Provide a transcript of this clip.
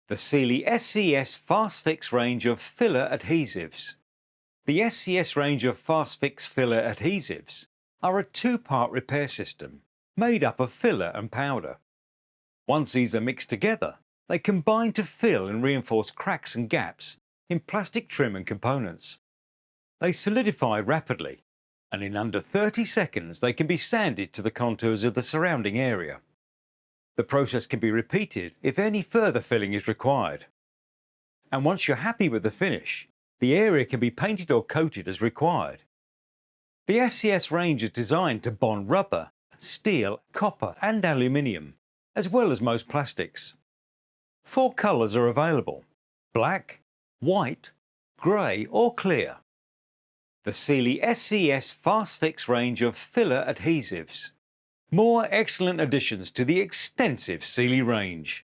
The Sealey SCS Fast Fix range of filler adhesives. The SCS range of Fast Fix filler adhesives are a two-part repair system made up of filler and powder. Once these are mixed together, they combine to fill and reinforce cracks and gaps in plastic trim and components. They solidify rapidly, and in under 30 seconds they can be sanded to the contours of the surrounding area. The process can be repeated if any further filling is required. And once you're happy with the finish, the area can be painted or coated as required. The SCS range is designed to bond rubber, steel, copper and aluminium, as well as most plastics. 4 colours are available: black, white, grey or clear. The Sealey SCS Fast Fix range of filler adhesives. More excellent additions to the extensive Sealey range.